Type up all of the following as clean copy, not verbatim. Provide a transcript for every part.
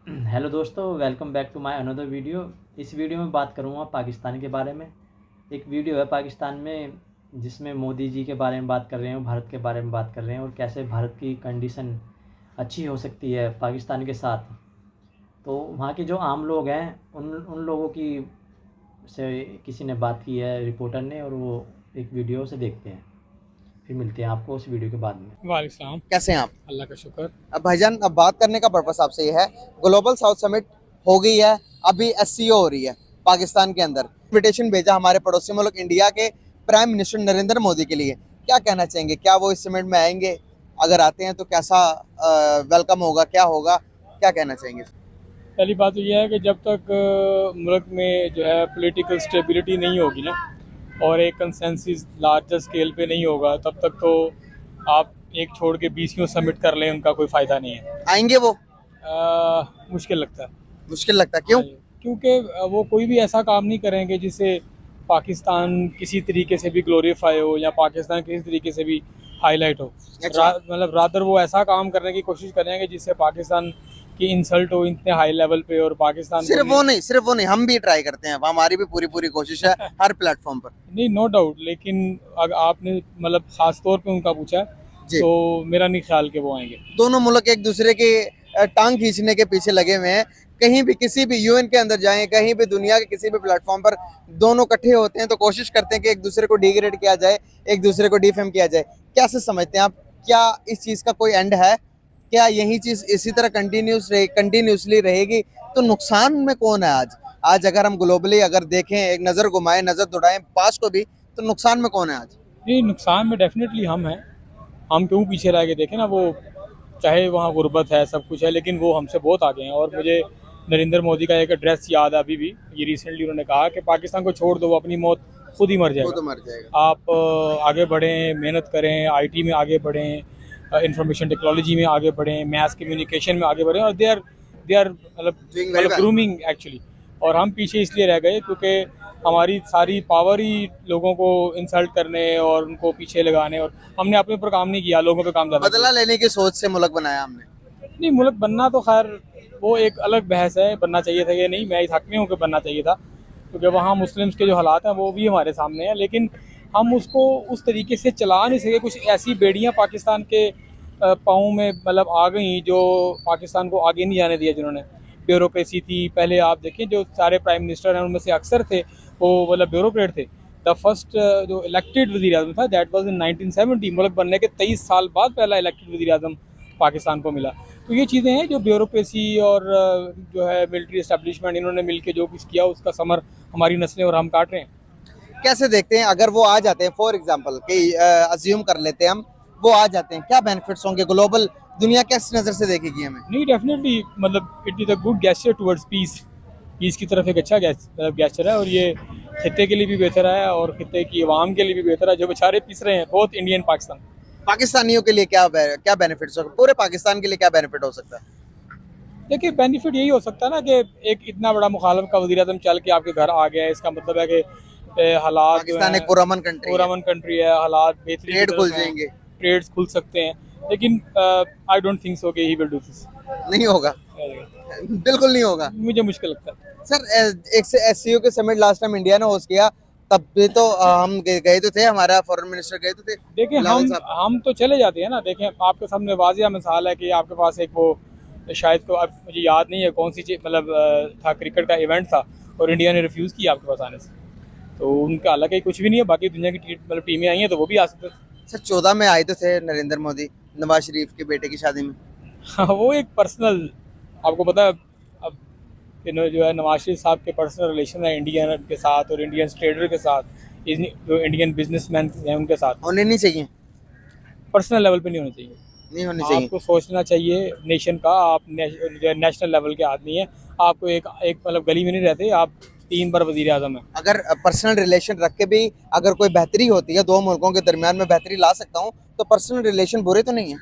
Hello दोस्तों, welcome back to my another video. इस वीडियो में बात करूँगा पाकिस्तान के बारे में। एक वीडियो है पाकिस्तान में जिसमें मोदी जी के बारे में बात कर रहे हैं और भारत के बारे में बात कर रहे हैं और कैसे भारत की कंडीशन अच्छी हो सकती है पाकिस्तान के साथ। तो वहाँ के जो आम लोग हैं उन उन लोगों की से किसी ने बात की है, रिपोर्टर ने, और वो एक वीडियो से देखते हैं। फिर मिलते हैं आपको उस वीडियो के बाद में। वालेकुम। कैसे हैं आप? अल्लाह का शुक्र। अब भाईजान, अब बात करने का पर्पस आपसे ये है, ग्लोबल साउथ समिट हो गई है, अभी एससीओ हो रही है पाकिस्तान के अंदर। इन्विटेशन भेजा हमारे पड़ोसी मुल्क इंडिया के प्राइम मिनिस्टर नरेंद्र मोदी के लिए। क्या कहना चाहेंगे, क्या वो इस समिट में आएंगे? अगर आते हैं तो कैसा वेलकम होगा, क्या होगा, क्या कहना चाहेंगे? पहली बात तो यह है कि जब तक मुल्क में जो है पॉलिटिकल स्टेबिलिटी नहीं होगी ना, और एक कंसेंसस लार्जर स्केल पे नहीं होगा, तब तक तो आप एक छोड़ के 20 समिट कर लें, उनका कोई फ़ायदा नहीं है। आएंगे वो? मुश्किल लगता है। मुश्किल लगता है, हाँ क्यों? जी, क्योंकि वो कोई भी ऐसा काम नहीं करेंगे जिससे पाकिस्तान किसी तरीके से भी ग्लोरीफाई हो या पाकिस्तान किसी तरीके से भी हाईलाइट हो। अच्छा। मतलब रादर वो ऐसा काम करने की कोशिश करेंगे जिससे पाकिस्तान की इंसल्ट हो इतने हाई लेवल पे, और पाकिस्तान को सिर्फ वो नहीं, हम भी ट्राई करते हैं, हमारी भी पूरी पूरी कोशिश है हर प्लेटफॉर्म पर। नहीं, नो डाउट। लेकिन अगर आपने मतलब खास तौर पे उनका पूछा है, जी। तो मेरा नहीं ख्याल कि वो आएंगे। दोनों मुल्क एक दूसरे के टांग खींचने के पीछे लगे हुए हैं। कहीं भी किसी भी यूएन के अंदर जाएं, कहीं भी दुनिया के किसी भी प्लेटफॉर्म पर दोनों इकट्ठे होते हैं तो कोशिश करते हैं कि एक दूसरे को डिग्रेड किया जाए, एक दूसरे को डिफेम किया जाए। कैसे समझते हैं आप? क्या इस चीज का कोई एंड है? क्या यही चीज इसी तरह कंटिन्यूसली रहेगी? तो नुकसान में कौन है आज? आज अगर हम ग्लोबली अगर देखें, एक नजर घुमाएं, नजर दौड़ाएं पास को भी, तो नुकसान में कौन है आज? नहीं, नुकसान में डेफिनेटली हम हैं। हम क्यों पीछे रह के देखें ना, वो चाहे वहाँ गुर्बत है, सब कुछ है, लेकिन वो हमसे बहुत आगे हैं। और मुझे नरेंद्र मोदी का एक एड्रेस याद है अभी भी। ये रिसेंटली उन्होंने कहा कि पाकिस्तान को छोड़ दो, वो अपनी मौत खुद ही मर वो जाएगा। तो मर जाएगा। आप आगे बढ़ें, मेहनत करें, आईटी में आगे बढ़ें, इंफॉर्मेशन टेक्नोलॉजी में आगे बढ़ें, मैस कम्युनिकेशन में आगे बढ़ें, और दे आर मतलब Doing very well. Grooming actually. और हम पीछे इसलिए रह गए क्योंकि हमारी सारी पावर ही लोगों को इंसल्ट करने और उनको पीछे लगाने, और हमने अपने ऊपर काम नहीं किया, लोगों पे काम ज़्यादा बदला किया। लेने की सोच से मुल्क बनाया हमने। नहीं, मुल्क बनना तो खैर वो एक अलग बहस है, बनना चाहिए था या नहीं। मैं इस हक में हूँ कि बनना चाहिए था, क्योंकि वहाँ मुस्लिम्स के जो हालात हैं वो भी हमारे सामने हैं। लेकिन हम उसको उस तरीके से चला नहीं सके। कुछ ऐसी बेड़ियाँ पाकिस्तान के पाँव में मतलब आ गई जो पाकिस्तान को आगे नहीं जाने दिया। जिन्होंने ब्यूरोक्रेसी थी, पहले आप देखें जो सारे प्राइम मिनिस्टर हैं उनमें से अक्सर थे वो मतलब ब्यूरोक्रेट थे। द फर्स्ट जो इलेक्टेड वज़ीर आज़म था, दैट वाज इन 1970। मुल्क बनने के 23 साल बाद पहला इलेक्टेड वज़ीर आज़म पाकिस्तान को मिला। तो ये चीज़ें हैं जो ब्यूरोक्रेसी और जो है मिलिट्री इस्टेब्लिशमेंट, इन्होंने मिलकर जो कुछ किया उसका समर हमारी नस्लें और हम काट रहे हैं। कैसे देखते हैं अगर वो आ जाते हैं, फॉर एग्जाम्पल कि अज्यूम कर लेते हैं हम, वो आ जाते हैं, क्या बेनिफिट्स होंगे? ग्लोबल दुनिया किस नजर से देखेगी हमें? नहीं, डेफिनेटली मतलब it is a good gesture towards peace. Peace की तरफ एक अच्छा गेस्चर है, और ये खित्ते के लिए भी बेहतर है और खित्ते की आवाम के लिए भी बेहतर है जो बेचारे पिस रहे हैं, बहुत इंडियन पाकिस्तान। पाकिस्तानियों के लिए क्या बेनिफिट्स हो, पूरे पाकिस्तान के लिए क्या बेनिफिट हो सकता है? देखिए, बेनिफिट यही हो सकता है ना कि एक इतना बड़ा मुखालफ का वज़ीर आज़म चल के आपके घर आ गया है, इसका मतलब है कि हालात जो पाकिस्तान हैं, एक पुरअमन कंट्री है, पुरअमन कंट्री है, हालात बेहतरीन की ट्रेड खुल तरफ हैं, जाएंगे। ट्रेड्स खुल सकते हैं। लेकिन आई डोंट थिंक सो कि ही विल डू दिस। नहीं होगा, बिल्कुल नहीं होगा। मुझे मुश्किल लगता है। सर, एक से एससीओ के समिट लास्ट टाइम इंडिया ने होस्ट किया, तब भी तो हम गए तो थे, हमारा फॉरेन मिनिस्टर गए तो थे, देखिए, बिलावल साहब। हम तो चले जाते हैं ना। देखें, आपके सामने वाजिया मिसाल है कि आपके पास एक वो शायद को अब मुझे याद नहीं है कौन सी चीज मतलब था, क्रिकेट का इवेंट था और इंडिया ने रिफ्यूज़ किया आपके पास आने से। तो उनका हालांकि कुछ भी नहीं है, बाकी दुनिया की मतलब टीमें आई हैं तो वो भी आ सकते थे। सर, 14 में आए तो थे नरेंद्र मोदी नवाज शरीफ के बेटे की शादी में। हाँ, वो एक पर्सनल, आपको पता है अब जो है नवाज शरीफ साहब के पर्सनल रिलेशन है इंडियन के साथ और इंडियन ट्रेडर के साथ, जो इंडियन बिजनेसमैन हैं उनके साथ। होने नहीं चाहिए? पर्सनल लेवल पे नहीं होना चाहिए। नहीं होनी चाहिए। आपको सोचना चाहिए नेशन का। आप नेशनल लेवल के आदमी हैं। आपको एक एक मतलब गली में नहीं रहते, आप 3 बार वजीर आजम हैं। अगर पर्सनल रिलेशन रख के भी अगर कोई बेहतरी होती है, दो मुल्कों के दरमियान में बेहतरी ला सकता हूँ, तो पर्सनल रिलेशन बुरे तो नहीं है?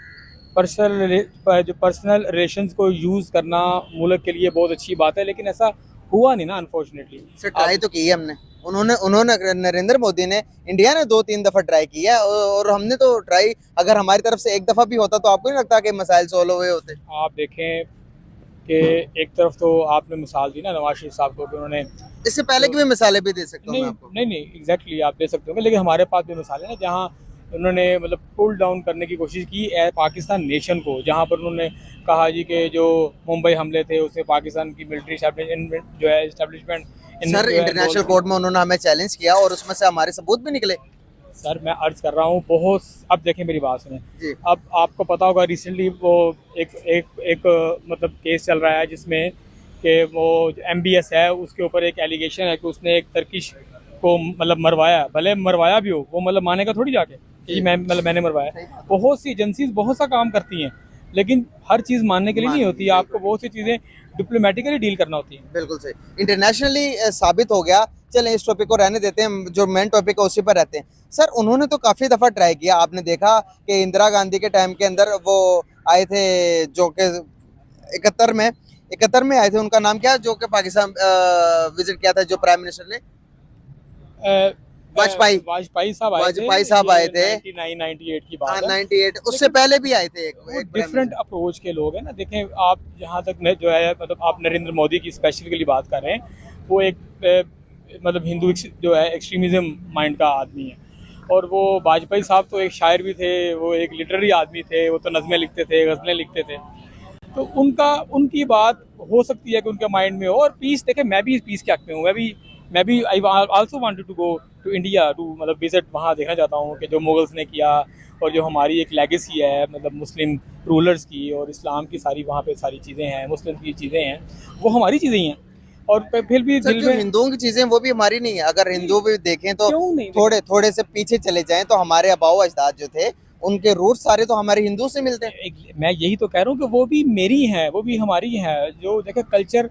जो पर्सनल रिलेशंस को यूज़ करना मुल्क के लिए बहुत अच्छी बात है, लेकिन ऐसा हुआ नहीं ना, अनफॉर्चुनेटली। सर, ट्राई तो की है हमने। उन्होंने उन्होंने नरेंद्र मोदी ने, इंडिया ने 2-3 दफा ट्राई किया है, और हमने तो ट्राई, अगर हमारी तरफ से एक दफा भी होता तो आपको नहीं लगता कि मसाइल सोल्व हुए होते? आप देखें कि एक तरफ तो आपने मिसाल दी ना नवाज शरीफ साहब को कि उन्होंने इससे पहले की भी मिसालें भी दे सकता हूँ नहीं मैं आपको। नहीं एग्जैक्टली आप दे सकते होंगे, लेकिन हमारे पास भी मिसाल है ना जहाँ उन्होंने मतलब पुल डाउन करने की कोशिश की पाकिस्तान नेशन को, जहाँ पर उन्होंने कहा जी कि जो मुंबई हमले थे उससे पाकिस्तान की मिलिट्री जो है इस्टेब्लिशमेंट सर इंटरनेशनल कोर्ट में उन्होंने हमें चैलेंज किया और उसमें से हमारे सबूत भी निकले। सर मैं अर्ज कर रहा हूँ बहुत, अब देखें मेरी बात सुने, जी। अब आपको पता होगा रिसेंटली वो एक मतलब केस चल रहा है जिसमें कि वो MBS है उसके ऊपर एक एलिगेशन है कि उसने एक टर्किश को मतलब मरवाया, भले मरवाया भी हो वो मतलब मानेगा थोड़ी जाके कि मैंने मरवाया। बहुत सी एजेंसीज बहुत सा काम करती हैं लेकिन हर चीज़ मानने के लिए नहीं होती, आपको बहुत सी चीज़ें डिप्लोमेटिकली डील करना होती है। बिल्कुल सही, इंटरनेशनली साबित हो गया। चलें इस टॉपिक को रहने देते हैं, जो मेन टॉपिक है उसी पर रहते हैं। सर उन्होंने तो काफ़ी दफ़ा ट्राई किया, आपने देखा कि इंदिरा गांधी के टाइम के अंदर वो आए थे जो कि 71 में आए थे, उनका नाम क्या, जो कि पाकिस्तान विजिट किया था जो प्राइम मिनिस्टर ने, वाजपेयी साहब आए थे 1998 की बात है। 98, उससे पहले भी आए थे। एक डिफरेंट अप्रोच के लोग हैं ना, देखें आप जहाँ तक जो है मतलब आप नरेंद्र मोदी की स्पेसिफिकली बात कर रहे हैं, वो एक मतलब हिंदू जो है एक्सट्रीमिज्म माइंड का आदमी है, और वो वाजपेयी साहब तो एक शायर भी थे, वो एक लिटरेरी आदमी थे, वो तो नज़में लिखते थे, गज़लें लिखते थे, तो उनकी बात हो सकती है कि उनके माइंड में हो। और पीस देखें, मैं भी पीस के हक में हूँ, मैं भी I also wanted to go to India to मतलब विजिट, वहाँ देखना चाहता हूँ कि जो मुगल्स ने किया और जो हमारी एक लेगेसी है मतलब मुस्लिम रूलर्स की और इस्लाम की, सारी वहाँ पे सारी चीज़ें हैं, मुस्लिम की चीज़ें हैं, वो हमारी चीज़ें ही हैं। और फिर भी सर दिल जो में हिंदुओं की चीजें वो भी हमारी नहीं है। अगर हिंदू भी देखें तो क्यों नहीं थोड़े से पीछे चले जाएं तो हमारे आबाओ अजदाद जो थे उनके रूट सारे तो हमारे हिंदू से मिलते हैं। मैं यही तो कह रहा हूँ कि वो भी मेरी हैं, वो भी हमारी हैं। जो देखें कल्चर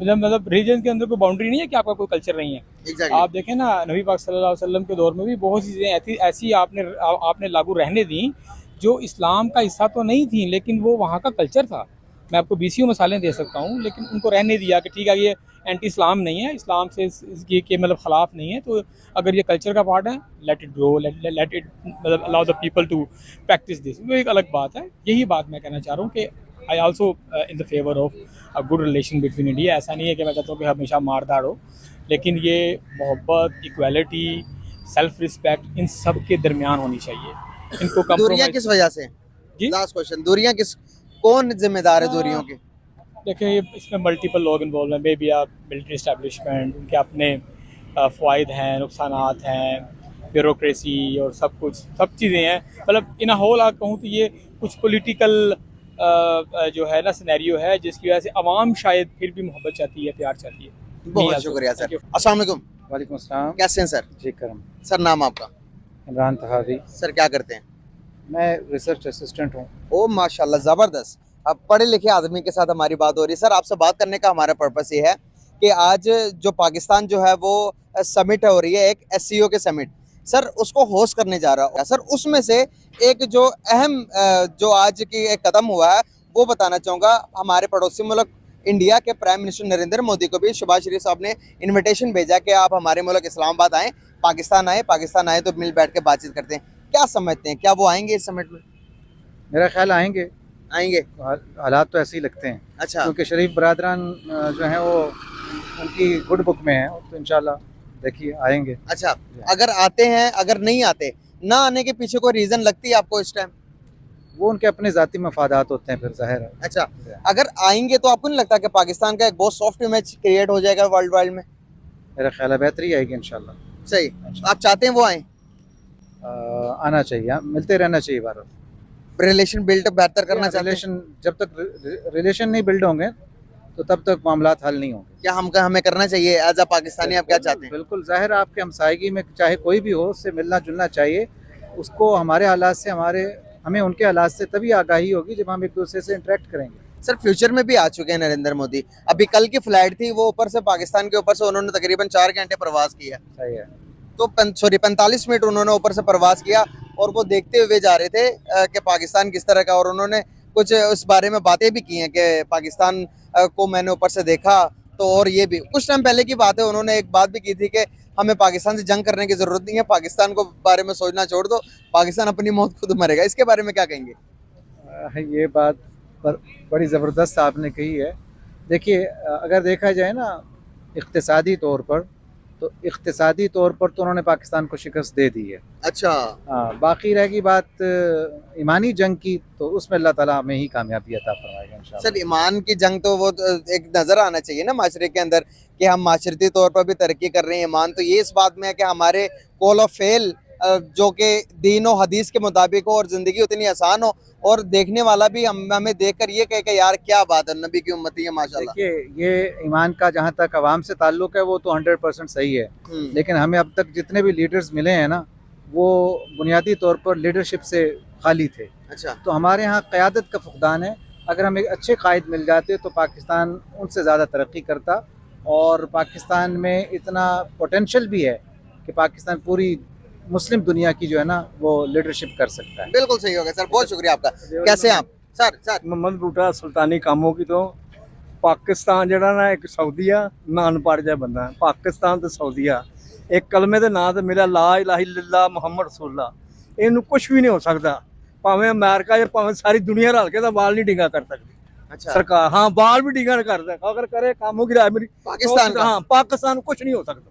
मतलब रिलीजन के अंदर कोई बाउंड्री नहीं है कि आपका कोई कल्चर नहीं है। Exactly. आप देखें ना नबी पाक सल्लल्लाहु अलैहि वसल्लम के दौर में भी बहुत सी चीज़ें ऐसी आपने लागू रहने दी जो इस्लाम का हिस्सा तो नहीं थी लेकिन वो वहाँ का कल्चर था। मैं आपको 20 मिसालें दे सकता हूँ, लेकिन उनको रहने दिया कि ठीक है ये एंटी इस्लाम नहीं है, इस्लाम से इसके के मतलब ख़िलाफ़ नहीं है, तो अगर ये कल्चर का पार्ट है let it grow, let it मतलब allow the people to practise this, वो एक अलग बात है। यही बात मैं कहना चाह रहा हूँ कि I also in the favour of a good relation between India. ऐसा नहीं है कि मैं चाहता हूँ कि हमेशा मारदाड़ हो, लेकिन ये मोहब्बत, इक्वालिटी, सेल्फ रिस्पेक्ट इन सब के दरमियान होनी चाहिए। इनको दूरियां किस वजह से? जी लास्ट क्वेश्चन, दूरियां कौन जिम्मेदार है दूरियों की? देखिए इसमें मल्टीपल लोग इन्वॉल्व हैं, मे बी आप मिलिट्री इस्टेब्लिशमेंट, उनके अपने फ़वाइद हैं, नुकसानात हैं, ब्यूरोक्रेसी और सब कुछ सब चीज़ें हैं। मतलब इन होल आप कहूँ तो ये कुछ पॉलिटिकल जो है ना सिनेरियो है जिसकी वजह से आवाम शायद फिर भी मोहब्बत चाहती है, प्यार चाहती है। बहुत शुक्रिया सर। अस्सलाम वालेकुम। वालेकुम अस्सलाम। कैसे हैं सर? जी करम। सर नाम आपका? इमरान तहावी। सर क्या करते हैं? मैं रिसर्च असिस्टेंट हूँ। ओ माशाल्लाह, ज़बरदस्त। अब पढ़े लिखे आदमी के साथ हमारी बात हो रही है। सर आपसे बात करने का हमारा पर्पस ये है कि आज जो पाकिस्तान जो है वो समिट हो रही है, एक SCO के समिट, सर उसको होस्ट करने जा रहा है। सर उसमें से एक जो अहम जो आज की एक कदम हुआ है वो बताना चाहूँगा। हमारे पड़ोसी मुल्क इंडिया के प्राइम मिनिस्टर नरेंद्र मोदी को भी शहबाज शरीफ साहब ने इन्विटेशन भेजा कि आप हमारे मुल्क इस्लामाबाद आएँ, पाकिस्तान आए तो मिल बैठ के बातचीत करते हैं। क्या समझते हैं, क्या वो आएंगे इस समिट में? मेरा ख्याल आएंगे। हालात तो ऐसे ही लगते हैं। अच्छा, क्योंकि शरीफ बरादरान जो हैं वो उनकी गुड बुक में है, तो इंशाल्लाह देखिए आएंगे। अच्छा, अगर आते हैं, अगर नहीं आते, ना आने के पीछे कोई रीज़न लगती है आपको इस टाइम? वो उनके अपने ज़ाती मफादात होते हैं, फिर जाहिर है। अच्छा, अगर आएंगे तो आपको नहीं लगता कि पाकिस्तान का एक बहुत सॉफ्ट इमेज क्रिएट हो जाएगा वर्ल्ड वाइड में? मेरा ख्याल है बेहतरी आएगी इंशाल्लाह। सही, आप चाहते हैं वो आए? आना चाहिए, मिलते रहना चाहिए बार बार। रिलेशन बिल्ड बेहतर करना चाहते हैं? रिलेशन जब तक रिलेशन नहीं बिल्ड होंगे तो तब तक मामलात हल नहीं होंगे। क्या हमें करना चाहिए एज अ पाकिस्तानी? आप क्या चाहते हैं? बिल्कुल जाहिर है, आपके हमसायगी में चाहे कोई भी हो उससे मिलना जुलना चाहिए। उसको हमारे हालात से हमें उनके हालात से तभी आगाही होगी जब हम एक दूसरे से इंटरेक्ट करेंगे। सर फ्यूचर में भी आ चुके हैं नरेंद्र मोदी। अभी कल की फ्लाइट थी, वो ऊपर से पाकिस्तान के ऊपर से उन्होंने तकरीबन 4 घंटे प्रवास किया। सही है। तो 45 मिनट उन्होंने ऊपर से प्रवास किया और वो देखते हुए जा रहे थे कि पाकिस्तान किस तरह का, और उन्होंने कुछ उस बारे में बातें भी की हैं कि पाकिस्तान को मैंने ऊपर से देखा तो, और ये भी कुछ टाइम पहले की बात है, उन्होंने एक बात भी की थी कि हमें पाकिस्तान से जंग करने की ज़रूरत नहीं है, पाकिस्तान को बारे में सोचना छोड़ दो, पाकिस्तान अपनी मौत खुद मरेगा। इसके बारे में क्या कहेंगे? ये बात बड़ी ज़बरदस्त आपने कही है। देखिए अगर देखा जाए ना इक़्तिसादी तौर पर, तो इक़्तिसादी तौर पर तो उन्होंने पाकिस्तान को शिकस्त दे दी है। अच्छा, हाँ, बाकी रहेगी बात ईमानी जंग की, तो उसमें अल्लाह ताला हमें ही कामयाबी अता फरमाएगा इंशाअल्लाह। सर ईमान की जंग तो वो तो एक नजर आना चाहिए ना माशरे के अंदर कि हम माशरती तौर पर भी तरक्की कर रहे हैं। ईमान तो ये इस बात में है कि हमारे कॉल ऑफ फेल जो कि दीन और हदीस के मुताबिक हो और ज़िंदगी उतनी आसान हो और देखने वाला भी हमें देखकर ये कहे कि यार क्या बात है, नबी की उम्मती है माशाल्लाह। देखिए ये ईमान का जहाँ तक अवाम से ताल्लुक है वो तो 100% सही है, लेकिन हमें अब तक जितने भी लीडर्स मिले हैं ना वो बुनियादी तौर पर लीडरशिप से खाली थे। अच्छा, तो हमारे यहाँ क़यादत का फुक़दान है। अगर हमें अच्छे कायद मिल जाते तो पाकिस्तान उनसे ज़्यादा तरक्की करता, और पाकिस्तान में इतना पोटेंशल भी है कि पाकिस्तान पूरी मुस्लिम दुनिया की जो है ना वो लीडरशिप कर सकता है। बिल्कुल सही हो गया सर, बहुत शुक्रिया आपका। कैसे हैं आप सर? मोहम्मद बूटा सुल्तानी कामों की तो पाकिस्तान ਜਿਹੜਾ ਨਾ ਇੱਕ ਸਾਊਦੀ ਆ ਨਾ ਅਨਪੜ੍ਹ ਜਿਹਾ ਬੰਦਾ ਪਾਕਿਸਤਾਨ ਤੇ ਸਾਊਦੀ ਆ ਇੱਕ ਕਲਮੇ ਦੇ ਨਾਂ ਤੇ ਮਿਲਿਆ ਲਾ ਇਲਾਹਾ ਇਲੱਲਾ ਮੁਹੰਮਦ ਰਸੂਲullah ਇਹਨੂੰ ਕੁਝ ਵੀ ਨਹੀਂ ਹੋ ਸਕਦਾ ਭਾਵੇਂ ਅਮਰੀਕਾ ਜਾਂ ਭਾਵੇਂ ਸਾਰੀ ਦੁਨੀਆ ਰਲ ਕੇ ਤਾਂ ਵਾਲ ਨਹੀਂ ਡਿੰਗਾ ਕਰ ਸਕਦੀ अच्छा, ਸਰਕਾਰ ਹਾਂ ਵਾਲ ਵੀ ਡਿੰਗਾ ਕਰ ਸਕਦਾ ਅਗਰ ਕਰੇ ਕਾਮੋਂ की राय मेरी पाकिस्तान का ਹਾਂ ਪਾਕਿस्तान ਨੂੰ ਕੁਝ ਨਹੀਂ ਹੋ ਸਕਦਾ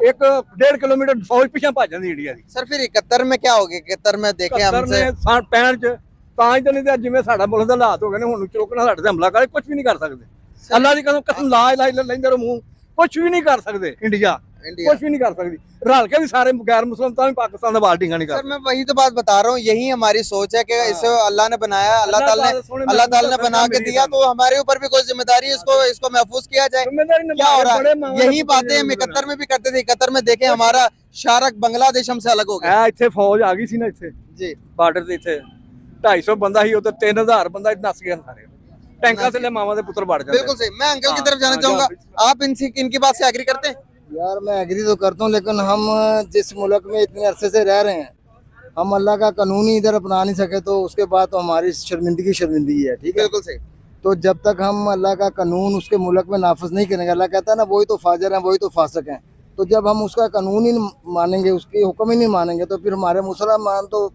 1.5 ਕਿਲੋਮੀਟਰ ਫੌਜ ਪਿੱਛੇ ਭੱਜ ਜਾਂਦੀ ਇੰਡੀਆ ਦੀ सर फिर 71 में क्या हो गया? 71 में देखे 71 हमसे ਨੇ 65 ਚ ਤਾਂ ਹੀ ਤਾਂ ਨਹੀਂ ਤੇ ਜਿਵੇਂ ਸਾਡਾ ਮੁਲਕ ਦੇ ਹਾਲਾਤ ਹੋ ਗਏ ਨੇ ਹੁਣ ਚੋਕਣਾ ਸਾਡੇ ਤੇ ਹਮਲਾ ਕਰੇ ਕੁਝ ਵੀ ਨਹੀਂ ਕਰ ਸਕਦੇ ਅੱਲਾ ਦੀ ਕਸਮ ਲਾ ਇਲਾਹਾ ਇਲਾ ਲੈਂਦੇ ਰਹੋ ਮੂੰਹ ਕੁਝ ਵੀ ਨਹੀਂ ਕਰ ਸਕਦੇ ਇੰਡੀਆ इंडिया। कुछ भी नहीं कर सकती रल के भी सारे गैर मुस्लिम तो पाकिस्तान का बाल ढींगा नहीं कर सर मैं वही तो बात बता रहा हूँ, यही हमारी सोच है कि इसे अल्लाह ने बनाया, अल्लाह ताला ने बना के दिया, तो हमारे ऊपर भी कोई जिम्मेदारी है इसको महफूज किया जाए। क्या हो रहा है? यही बातें हम 71 में भी करते थे। 71 में देखे हमारा शारक बांग्लादेश हमसे अलग हो गया। ਇੱਥੇ ਫੌਜ ਆ ਗਈ ਸੀ ਨਾ ਇੱਥੇ जी ਬਾਰਡਰ ਤੇ ਇੱਥੇ 250 ਬੰਦਾ ਸੀ ਉਧਰ 3000 ਬੰਦਾ ਨੱਸ ਗਿਆ ਸਾਰੇ ਟੈਂਕਾਂ से ਮਾਵਾਂ ਦੇ ਪੁੱਤਰ ਵੜ ਜਾਂਦੇ बिल्कुल सही। मैं अंकल की तरफ जाना चाहूंगा, आप इनकी बात से एग्री करते हैं? यार मैं एग्री तो करता हूँ, लेकिन हम जिस मुल्क में इतने अरसे से रह रहे हैं हम अल्लाह का कानून ही इधर अपना नहीं सके तो उसके बाद तो हमारी शर्मिंदगी है। ठीक है, बिल्कुल सही। तो जब तक हम अल्लाह का कानून उसके मुल्क में नाफिज नहीं करेंगे, अल्लाह कहता है ना वही तो फाजर हैं वही तो फासिक हैं, तो जब हम उसका कानून ही नहीं मानेंगे, उसकी हुक्म ही नहीं मानेंगे, तो फिर हमारे मुसलमान तो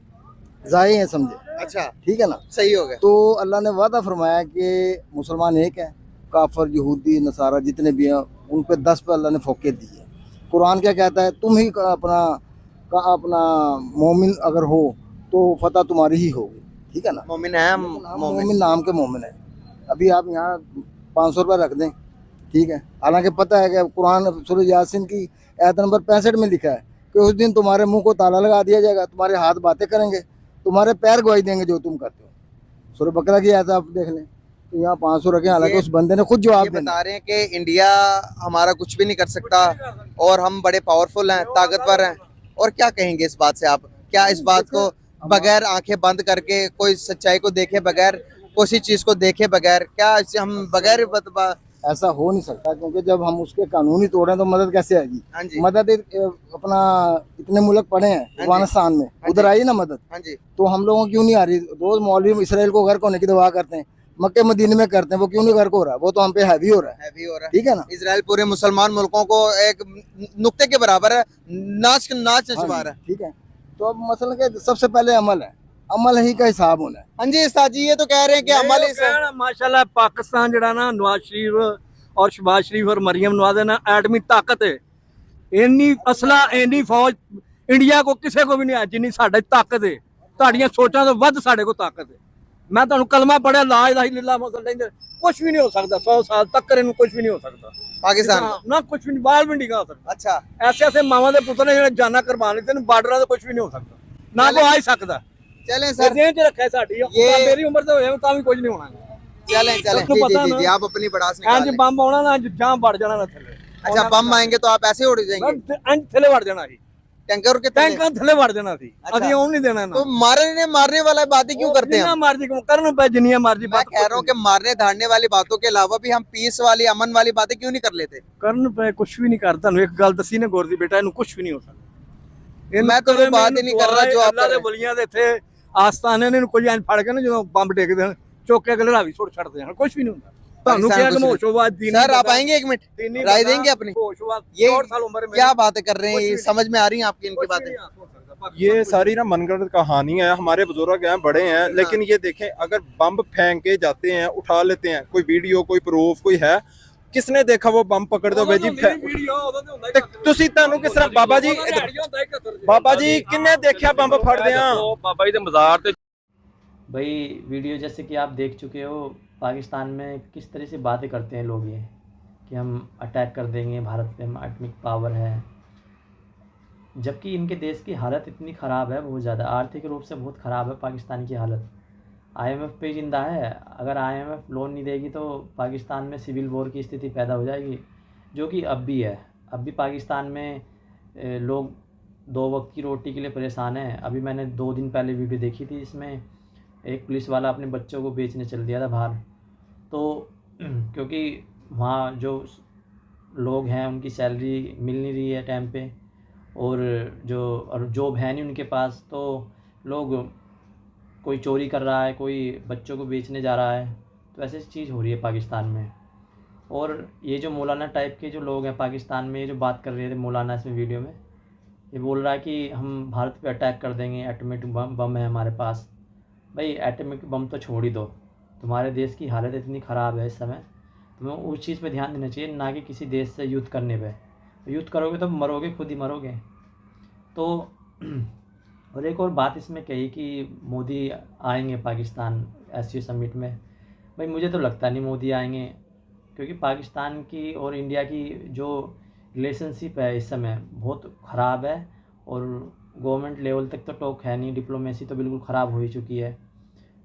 ज़ाहि हैं, समझे। अच्छा, ठीक है ना। सही हो गया। तो अल्लाह ने वादा फरमाया कि मुसलमान एक है, काफर यहूदी नसारा जितने भी हैं उन पर 10 पे अल्लाह ने फोके दी है। कुरान क्या कहता है? तुम ही अपना मोमिन अगर हो तो फतह तुम्हारी ही होगी। ठीक है ना। मोमिन है हम, मोमिन नाम के मोमिन है। अभी आप यहाँ 500 रुपये रख दें, ठीक है, हालांकि पता है कि कुरान सूरह यासीन की आयत नंबर 65 में लिखा है कि उस दिन तुम्हारे मुंह को ताला लगा दिया जाएगा, तुम्हारे हाथ बातें करेंगे, तुम्हारे पैर गवाही देंगे जो तुम करते हो। सूरह बकरा की आयत आप देख लें, तो यहाँ 500 रखे, हालांकि उस बंदे ने खुद जवाब बता रहे हैं कि इंडिया हमारा कुछ भी नहीं कर सकता और हम बड़े पावरफुल हैं, ताकतवर हैं। और क्या कहेंगे इस बात से आप? क्या इस बात को बगैर आंखें बंद करके, कोई सच्चाई को देखे बगैर, किसी चीज को देखे बगैर, क्या हम बगैर ऐसा हो नहीं सकता, क्योंकि जब हम उसके कानून ही तोड़े तो मदद कैसे आएगी? हाँ जी, मदद अपना इतने मुल्क पड़े हैं अफगानिस्तान में, उधर आई ना मदद, हाँ जी, तो हम लोगों क्यों नहीं आ रही? रोज मौलवी इसराइल को गर्क होने की दुआ करते हैं, मक्के मदीने में करते हैं, वो क्यों नहीं गर्क हो रहा? वो तो हम पे हैवी हो रहा है। हैवी हो रहा है। ठीक है ना। इजराइल पूरे मुसलमान मुल्कों को एक नुक्ते के बराबर है, नाच नचवा रहा है। ठीक है, तो अब मसला क्या, सबसे पहले अमल है, अमल ही का हिसाब होना है। हाँ जी उस्ताद जी, ये तो कह रहे हैं कि अमल ही माशाल्लाह पाकिस्तान जड़ा ना नवाज शरीफ और शहबाज शरीफ और मरियम नवाज ना एटमी ताकत है, इन्नी असला इन्नी फौज इंडिया को किसी को भी नहीं है जिन्नी साडे ताकत है। ਤੁਹਾਡੀਆਂ ਸੋਚਾਂ ਤੋਂ ਵੱਧ ਸਾਡੇ ਕੋਲ ਤਾਕਤ ਹੈ। मैं ਤੁਹਾਨੂੰ कलमा पढ़िया ला इलाहा इल्लल्लाह मुहम्मद, कुछ भी नहीं हो सकता। 100 साल तक इन्हू कुछ भी नहीं हो सकता पाकिस्तान ना, कुछ भी नहीं, बाल भी नहीं हो सकता। अच्छा, ऐसे ऐसे मावा के पुत्र ने जो जाना कुर्बान लीते ने, बार्डर से कुछ भी नहीं हो सकता, ना कोई आ ही सकता। चलें सर, जेल च रखा है साडी, मेरी उम्र तो होए तां भी कुछ नहीं होना। चलें चलें, सबको पता जी, ना। जी, आप अपनी बड़ास निकाल लें। बम आना ना, जहां बढ़ जाना ना थले। अच्छा, बम आएंगे तो आप ऐसे उड़ जाएंगे? अंज थले बढ़ जाना ही, टैंकर के टैंक थले बढ़ जाना थी। अच्छा। अभी ओन नहीं देना ना। तो मारने वाला बातें क्यों करते हैं? मर्जी करना पे जिनिया मर्जी मैं कह रहा हूँ कि मारने धाड़ने वाली बातों के अलावा भी हम पीस वाली, अमन वाली बातें क्यों नहीं कर लेते? करन पे कुछ भी नहीं करता। एक गल दसी ने गौर दी बेटा, इन्हू कुछ भी नहीं हो सकता। मैं तो बात ही नहीं कर रहा जो आप कर रहे हैं। बलियां दे थे आस्थाने ने कोई इंज फड़ के ना जो बंब टेक देन, चुक के अगले रावी छोड़ छड़ते हैं, कुछ भी नहीं होता। ਤੁਹਾਨੂੰ ਕਿਹਾ ਕਿ ਹੋਸ਼ੋਵਾਦ दीनी सर आप आएंगे एक मिनट, राय देंगे अपनी? होशोवाद ये 4 साल उम्र में क्या बातें कर रहे हैं? समझ में आ रही है आपकी इनकी बातें? ये सारी ना मनगढ़ंत कहानी है, हमारे बुजुर्ग हैं, बड़े हैं, लेकिन ये देखें अगर बम फेंक के जाते हैं, उठा लेते हैं, कोई वीडियो, कोई प्रूफ, कोई है, किसने देखा वो बम पकड़ दो जी ਤੁਸੀਂ ਤੁਹਾਨੂੰ ਕਿਸ ਤਰ੍ਹਾਂ ਬਾਬਾ ਜੀ ਕਿੰਨੇ ਦੇਖਿਆ ਬੰਬ ਫੜਦੇ ਆ ਬਾਬਾ ਜੀ ਦੇ ਮਜ਼ਾਰ ਤੇ भाई वीडियो जैसे कि आप देख चुके हो, पाकिस्तान में किस तरह से बातें करते हैं लोग, ये कि हम अटैक कर देंगे भारत पे, हम एटॉमिक पावर है, जबकि इनके देश की हालत इतनी ख़राब है, बहुत ज़्यादा आर्थिक रूप से बहुत ख़राब है पाकिस्तान की हालत। आईएमएफ पे जिंदा है, अगर आईएमएफ लोन नहीं देगी तो पाकिस्तान में सिविल वॉर की स्थिति पैदा हो जाएगी, जो कि अब भी है। अब भी पाकिस्तान में लोग 2 वक्त की रोटी के लिए परेशान हैं। अभी मैंने 2 दिन पहले वीडियो देखी थी, इसमें एक पुलिस वाला अपने बच्चों को बेचने चल दिया था बाहर, तो क्योंकि वहाँ जो लोग हैं उनकी सैलरी मिल नहीं रही है टाइम पे, और जॉब है नहीं उनके पास, तो लोग, कोई चोरी कर रहा है, कोई बच्चों को बेचने जा रहा है, तो ऐसी चीज़ हो रही है पाकिस्तान में। और ये जो मौलाना टाइप के जो लोग हैं पाकिस्तान में, ये जो बात कर रहे थे मौलाना इसमें वीडियो में, ये बोल रहा है कि हम भारत पे अटैक कर देंगे, एटॉमिक बम है हमारे पास। भाई एटॉमिक बम तो छोड़ ही दो, तुम्हारे देश की हालत इतनी ख़राब है इस समय, तुम्हें उस चीज़ पे ध्यान देना चाहिए, ना कि किसी देश से युद्ध करने पे। युद्ध करोगे तो मरोगे, खुद ही मरोगे। तो और एक और बात इसमें कही कि मोदी आएंगे पाकिस्तान एससीओ समिट में। भाई मुझे तो लगता नहीं मोदी आएंगे, क्योंकि पाकिस्तान की और इंडिया की जो रिलेशनशिप है इस समय बहुत ख़राब है, और गवर्नमेंट लेवल तक तो टॉक है नहीं, डिप्लोमेसी तो बिल्कुल ख़राब हो ही चुकी है।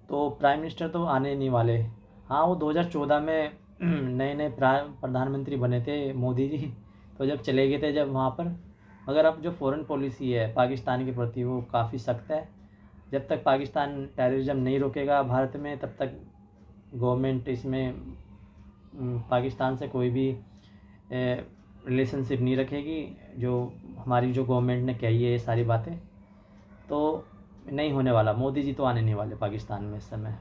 तो प्राइम मिनिस्टर तो आने नहीं वाले। हाँ, वो 2014 में नए नए प्रधानमंत्री बने थे मोदी जी, तो जब चले गए थे जब वहाँ पर, मगर अब जो फॉरेन पॉलिसी है पाकिस्तान के प्रति वो काफ़ी सख्त है। जब तक पाकिस्तान टेररिज्म नहीं रोकेगा भारत में, तब तक गवर्नमेंट इसमें पाकिस्तान से कोई भी रिलेशनशिप नहीं रखेगी। जो हमारी जो गवर्नमेंट ने कही है ये सारी बातें, तो नहीं होने वाला। मोदी जी तो आने नहीं वाले पाकिस्तान में इस समय।